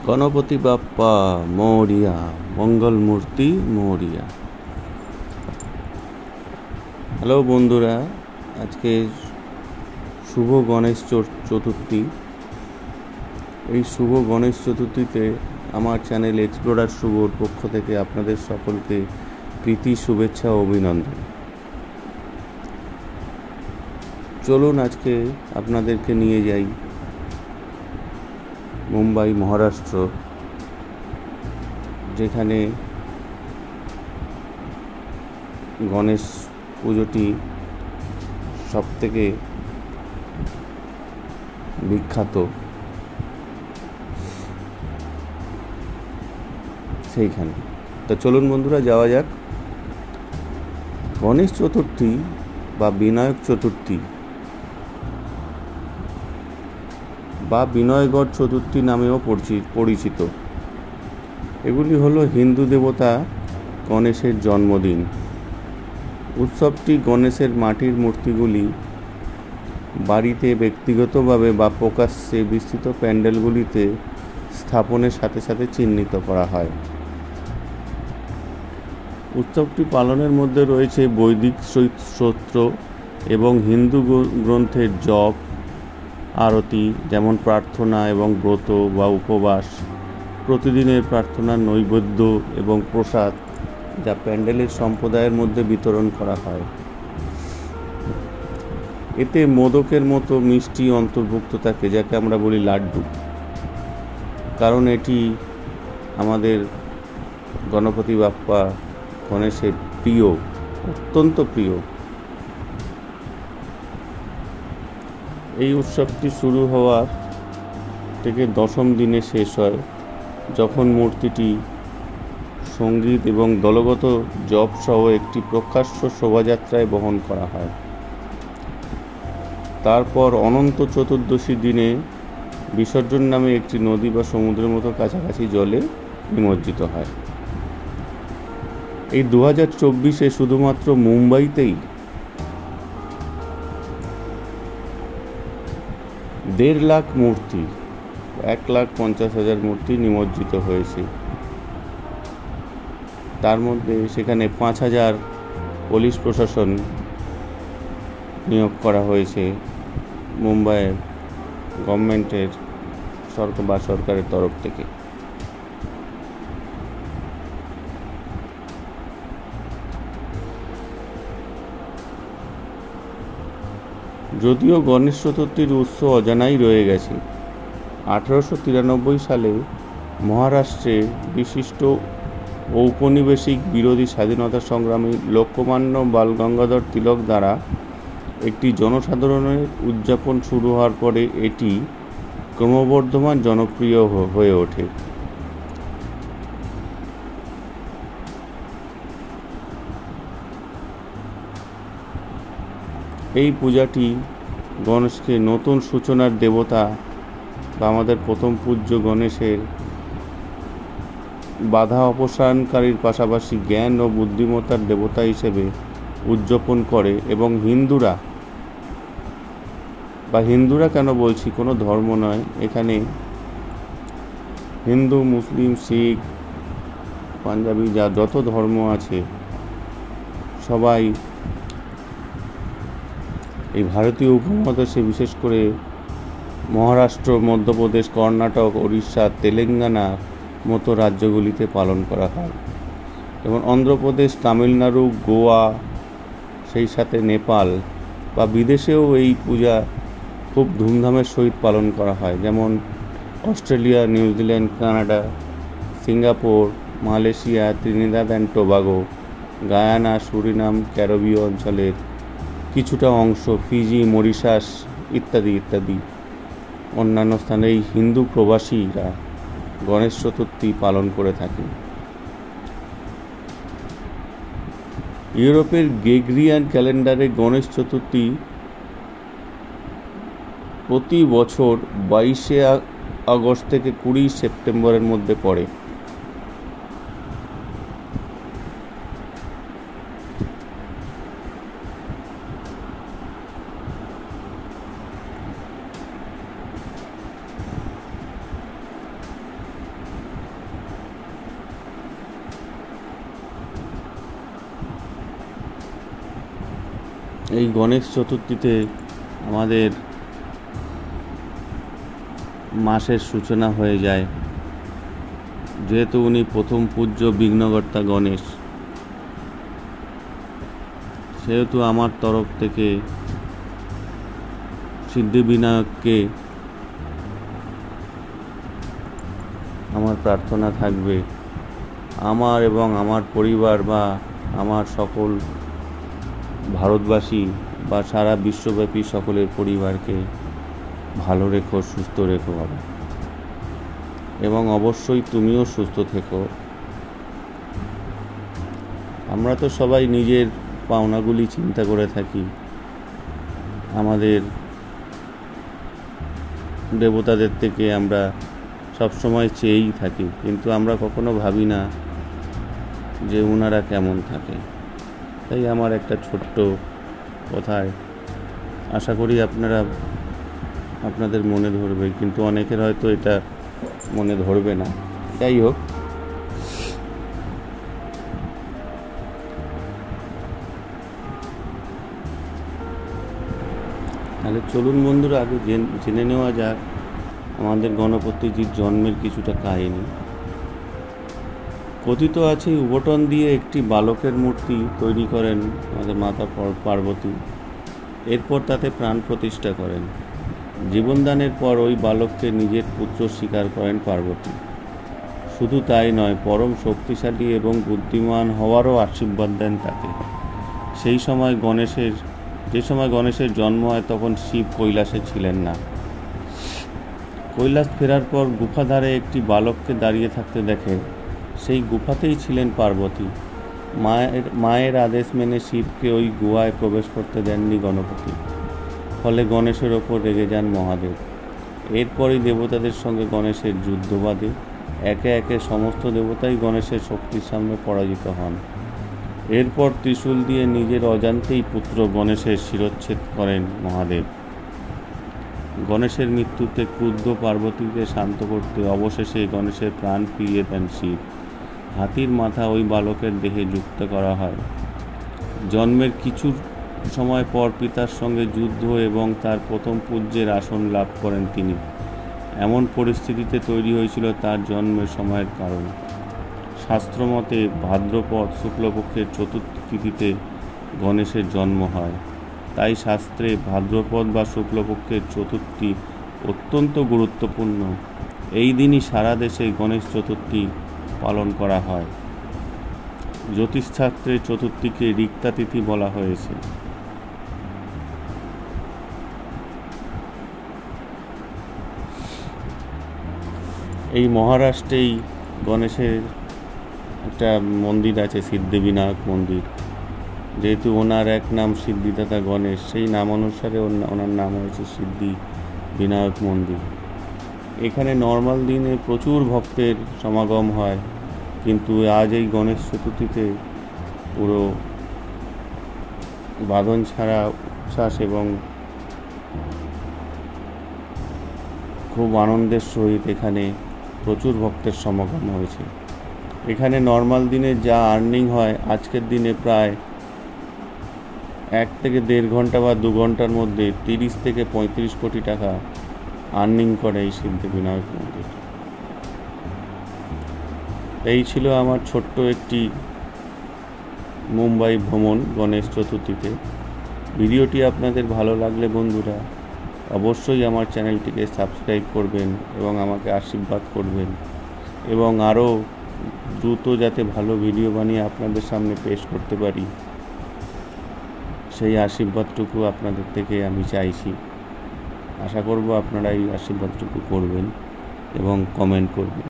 Ganapati Bappa Maurya, মঙ্গলমূর্তি Maurya. Hello বন্ধুরা, আজকে শুভ গণেশ চতুর্থী। এই শুভ গণেশ চতুর্থীতে আমার চ্যানেল এক্সপ্লোরার শুভর পক্ষ থেকে আপনাদের সকলকে প্রীতি, শুভেচ্ছা ও অভিনন্দন। চলুন আজকে আপনাদেরকে নিয়ে যাই মুম্বাই, মহারাষ্ট্র, যেখানে গণেশ পুজোটি সবথেকে বিখ্যাত। সেইখানে তো চলুন বন্ধুরা যাওয়া যাক। গণেশ চতুর্থী বা বিনায়ক চতুর্থী বা বিনয়গড় চতুর্থী নামেও পরিচিত। এগুলি হলো হিন্দু দেবতা গণেশের জন্মদিন। উৎসবটি গণেশের মাটির মূর্তিগুলি বাড়িতে, ব্যক্তিগতভাবে বা প্রকাশ্যে বিস্তৃত প্যান্ডেলগুলিতে স্থাপনের সাথে সাথে চিহ্নিত করা হয়। উৎসবটি পালনের মধ্যে রয়েছে বৈদিক স্তোত্র এবং হিন্দু গ্রন্থের জপ, আরতি, যেমন প্রার্থনা এবং ব্রত বা উপবাস, প্রতিদিনের প্রার্থনার নৈবেদ্য এবং প্রসাদ, যা প্যান্ডেলের সম্প্রদায়ের মধ্যে বিতরণ করা হয়। এতে মোদকের মতো মিষ্টি অন্তর্ভুক্ত থাকে, যাকে আমরা বলি লাড্ডু, কারণ এটি আমাদের গণপতি বাপ্পা গণেশের প্রিয়, অত্যন্ত প্রিয়। এই উৎসবটি শুরু হওয়ার থেকে দশম দিনে শেষ হয়, যখন মূর্তিটি সঙ্গীত এবং দলগত জপ সহ একটি প্রকাশ্য শোভাযাত্রায় বহন করা হয়। তারপর অনন্ত চতুর্দশী দিনে বিসর্জন নামে একটি নদী বা সমুদ্রের মতো কাছাকাছি জলে নিমজ্জিত হয়। এই 2024-এ শুধুমাত্র মুম্বাইতেই 1.5 লাখ মূর্তি, 1,50,000 মূর্তি নিমজ্জিত হয়েছে। তার মধ্যে সেখানে 5,000 পুলিশ প্রশাসন নিয়োগ করা হয়েছে মুম্বাইয়ের গভর্নমেন্টের সরকারের তরফ থেকে। যদিও গণেশ চতুর্থীর উৎস অজানাই রয়ে গেছে, 1893 সালে মহারাষ্ট্রে বিশিষ্ট ঔপনিবেশিক বিরোধী স্বাধীনতা সংগ্রামী লোকমান্য বাল গঙ্গাধর তিলক দ্বারা একটি জনসাধারণের উদযাপন শুরু হওয়ার পরে এটি ক্রমবর্ধমান জনপ্রিয় হয়ে ওঠে। এই পূজাটি গণেশকে নতুন সূচনার দেবতা বা আমাদের প্রথম পূজ্য গণেশের বাধা অপসারণকারীর পাশাপাশি জ্ঞান ও বুদ্ধিমত্তার দেবতা হিসেবে উদযাপন করে। এবং হিন্দুরা কেন বলছি, কোনো ধর্ম নয়, এখানে হিন্দু, মুসলিম, শিখ, পাঞ্জাবি, যত ধর্ম আছে সবাই এই ভারতীয় উপমহাদেশে, বিশেষ করে মহারাষ্ট্র, মধ্যপ্রদেশ, কর্ণাটক, উড়িষ্যা, তেলেঙ্গানার মতো রাজ্যগুলিতে পালন করা হয়। যেমন অন্ধ্রপ্রদেশ, তামিলনাড়ু, গোয়া, সেই সাথে নেপাল বা বিদেশেও এই পূজা খুব ধুমধামের সহিত পালন করা হয়। যেমন Australia, New Zealand, Canada, Singapore, Malaysia, Trinidad and Tobago, Guyana, Suriname, ক্যারিবীয় অঞ্চলের কিছুটা অংশ, ফিজি, মরিশাস ইত্যাদি ইত্যাদি অন্যান্য স্থানে এই হিন্দু প্রবাসীরা গণেশ চতুর্থী পালন করে থাকে। ইউরোপের গ্রেগরিয়ান ক্যালেন্ডারে গণেশ চতুর্থী প্রতি বছর 22শে আগস্ট থেকে 20 সেপ্টেম্বরের মধ্যে পড়ে। এই গণেশ চতুর্থীতে আমাদের মাসের সূচনা হয়ে যায়। যেহেতু উনি প্রথম পূজ্য বিঘ্নকর্তা গণেশ, সেহেতু আমার তরফ থেকে সিদ্ধিবিনায়ককে আমার প্রার্থনা থাকবে আমার এবং আমার পরিবার বা আমার সকল ভারতবাসী বা সারা বিশ্বব্যাপী সকলের পরিবারকে ভালো রেখো, সুস্থ রেখো বাবা, এবং অবশ্যই তুমিও সুস্থ থেকো। আমরা তো সবাই নিজের পাওনাগুলি চিন্তা করে থাকি, আমাদের দেবতাদের থেকে আমরা সবসময় চেয়েই থাকি, কিন্তু আমরা কখনো ভাবি না যে ওনারা কেমন থাকে। তাই আমার একটা ছোট্ট কথায় আশা করি আপনাদের মনে ধরবে, কিন্তু অনেকের হয়তো এটা মনে ধরবে না। যাই হোক, তাহলে চলুন বন্ধুরা, আগে জেনে নেওয়া যাক আমাদের গণপতিজির জন্মের কিছুটা কাহিনী। কথিত আছে উবটন দিয়ে একটি বালকের মূর্তি তৈরি করেন আমাদের মাতা পার্বতী, এরপর তাতে প্রাণ প্রতিষ্ঠা করেন। জীবনদানের পর ওই বালককে নিজের পুত্র স্বীকার করেন পার্বতী। শুধু তাই নয়, পরম শক্তিশালী এবং বুদ্ধিমান হওয়ারও আশীর্বাদ দেন তাকে। যে সময় গণেশের জন্ম হয় তখন শিব কৈলাসে ছিলেন না। কৈলাস ফেরার পর গুফাধারে একটি বালককে দাঁড়িয়ে থাকতে দেখে। সেই গুফাতেই ছিলেন পার্বতী। মায়ের আদেশ মেনে শিবকে ওই গুহায় প্রবেশ করতে দেননি গণপতি, ফলে গণেশের ওপর রেগে যান মহাদেব। এরপরই দেবতাদের সঙ্গে গণেশের যুদ্ধ বাধে। একে একে সমস্ত দেবতাই গণেশের শক্তির সামনে পরাজিত হন। এরপর ত্রিশূল দিয়ে নিজের অজান্তেই পুত্র গণেশের শিরচ্ছেদ করেন মহাদেব। গণেশের মৃত্যুতে ক্রুদ্ধ পার্বতীকে শান্ত করতে অবশেষে গণেশের প্রাণ ফিরিয়ে দেন শিব। হাতির মাথা ওই বালকের দেহে যুক্ত করা হয়। জন্মের কিছু সময় পর পিতার সঙ্গে যুদ্ধ এবং তার প্রথম পূজ্যের আসন লাভ করেন তিনি। এমন পরিস্থিতিতে তৈরি হয়েছিল তার জন্মের সময়ের কারণ। শাস্ত্রমতে ভাদ্রপদ শুক্লপক্ষের চতুর্থী তিথিতে গণেশের জন্ম হয়। তাই শাস্ত্রে ভাদ্রপদ বা শুক্লপক্ষের চতুর্থী অত্যন্ত গুরুত্বপূর্ণ। এই দিনই সারা দেশে গণেশ চতুর্থী পালন করা হয়। জ্যোতিষশাস্ত্রে চতুর্থীকে রিক্তা তিথি বলা হয়েছে। এই মহারাষ্ট্রেই গণেশের একটা মন্দির আছে, সিদ্ধিবিনায়ক মন্দির। যেহেতু ওনার এক নাম সিদ্ধিদাতা গণেশ, সেই নাম অনুসারে ওনার নাম হয়েছে সিদ্ধিবিনায়ক মন্দির। এখানে নর্মাল দিনে প্রচুর ভক্তের সমাগম হয়, কিন্তু আজ এই গণেশ চতুর্থীতে পুরো বাঁধন ছাড়া উচ্ছ্বাস এবং খুব আনন্দের সহিত এখানে প্রচুর ভক্তের সমাগম হয়েছে। এখানে নর্মাল দিনে যা আর্নিং হয়, আজকের দিনে প্রায় 1 থেকে 1.5 ঘন্টা বা 2 ঘন্টার মধ্যে 30 থেকে 35 কোটি টাকা আর্নিং করে এই সিদ্ধিবিনায়ক মন্দির। এই ছিল আমার ছোট্ট একটি মুম্বাই ভ্রমণ গণেশ চতুর্থীতে। ভিডিওটি আপনাদের ভালো লাগলে বন্ধুরা অবশ্যই আমার চ্যানেলটিকে সাবস্ক্রাইব করবেন এবং আমাকে আশীর্বাদ করবেন, এবং আরও দ্রুত যাতে ভালো ভিডিও বানিয়ে আপনাদের সামনে পেশ করতে পারি সেই আশীর্বাদটুকু আপনাদের থেকে আমি চাইছি। আশা করব আপনারা এই আশীর্বাদটুকু করবেন এবং কমেন্ট করবেন।